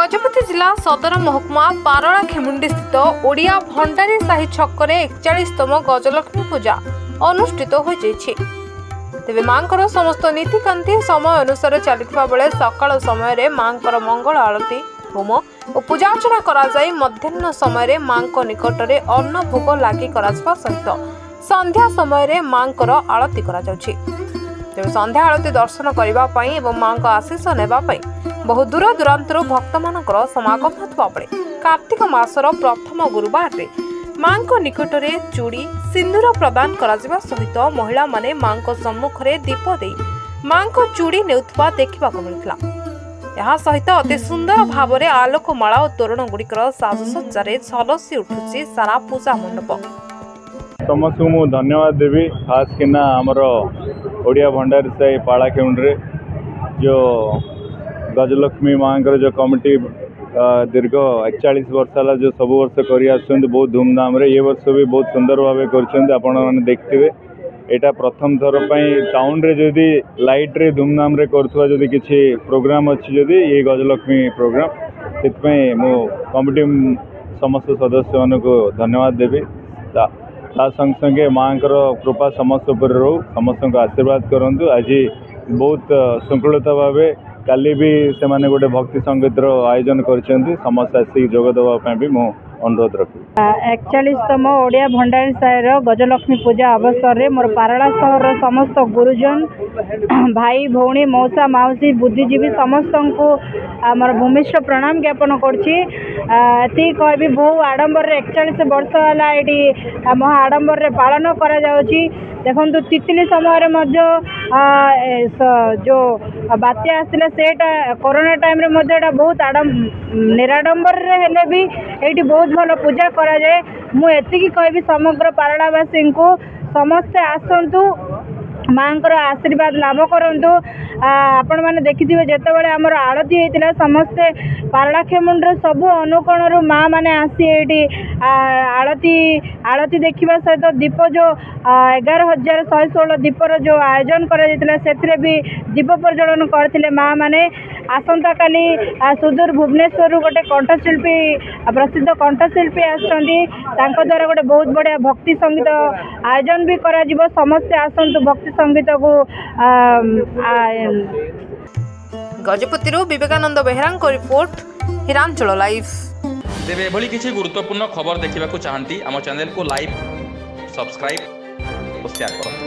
गजपति जिला सदर महकुमा पारला खेमुंडी स्थित ओडिया भंडारी साही छकरे 41तम गजलक्ष्मी पूजा अनुष्ठित हो जाइछि। तेबे मांकर समस्त नीतिकांति समय अनुसार चलता बेले सकाळ समय रे मांकर मंगल आरती होम और पूजार्चना करा जाय मध्याह्न समय रे मांक निकट रे अन्न भोग लागि करासवा सहित संध्या समय रे मांकर आरती करा जाउछि। तेबे संध्या आरती दर्शन करबा पई एवं मांक आशीष नेबा पई बहु दूर दूरांतर भक्त मानकर समागम होतबा बेले कार्तिक मासर प्रथम गुरुवार रे मांक निकट रे चूड़ी सिंदूर प्रदान करा जिबा सहित महिला माने मांक सम्मुख रे दीप देई मांक चूड़ी नेउतबा देखिबा को मिलथला। यह सहित अति सुंदर भाव में आलोकमाला और तोरण गुड़िकर साजसज्जा झलसी उठुची सारा पूजा मंडप। समस्त को धन्यवाद देवी खास किना आमर ओडिया भंडारी साही पाला खेमुंडी जो गजलक्ष्मी माँ जो कमिटी दीर्घ 41 वर्ष है जो सब वर्ष कर बहुत धूमधाम रे ये वर्ष भी बहुत सुंदर भाव कर देखते एटा प्रथम थर टाउन रे जदि लाइट रे धूमधाम रे करथुवा जदि किछि प्रोग्राम अछि जदि ये गजलक्ष्मी प्रोग्राम से मो कमिटी समस्त सदस्य मान को धन्यवाद देवी। ता संग संगे माँ कृपा समस्त उपर रहू समस्त को आशीर्वाद करंतु। आज बहुत श्रृंखलित भाव काली भी से माने गोटे भक्ति संगीत आयोजन करछन्ती समस्त आसी जोग देवा भी मो अनुरोध रखी। 41तम ओडिया भंडारी साहिर गजलक्ष्मी पूजा अवसर में मोर पारला सहर समस्त गुरुजन भाई भौणी मौसा माउसी बुद्धिजीवी समस्त को मोर भूमिष्ठ प्रणाम ज्ञापन करछि। कहबी बहु आडंबर 41 वर्ष है महा आडंबर पालन करा जाउछि। देखंतु तितली समय जो बात्या आसला सेटा कोरोना टाइम रे बहुत निराडंबर हेले भी एठी बहुत भल पूजा करा जाए। मु एतिकी कहबी समग्र पारलावासी को समस्ते आसंतु माँकर आशीर्वाद लाभ करंतु। आपण मैंने देखिथिबे जेतेबेले हमर आरती हेतिला समस्ते पारला खेमुंडर सबु अनुकोणरू माँ माने आसी एठी आरती देखिबा सहित दीप जो 11,116 दीपर जो आयोजन करा जेतिला सेथिरे भी दीप प्रज्वलन करथिले माँ माने। आसंता काली सुदूर भुवनेश्वर गोटे कंठशिल्पी प्रसिद्ध कंठशिल्पी आसछन्ती तांको द्वारा गोटे बहुत बढ़िया भक्ति संगीत आयोजन भी करा जिवो। समस्ते आसंतु भक्ति संगीत को गजपति विवेकानंद बेहरा रिपोर्ट हिरांचल लाइव। तेरे एभली किसी गुरुत्वपूर्ण खबर देखा चाहती आम चैनल को लाइक सब्सक्राइब और शेयर करें।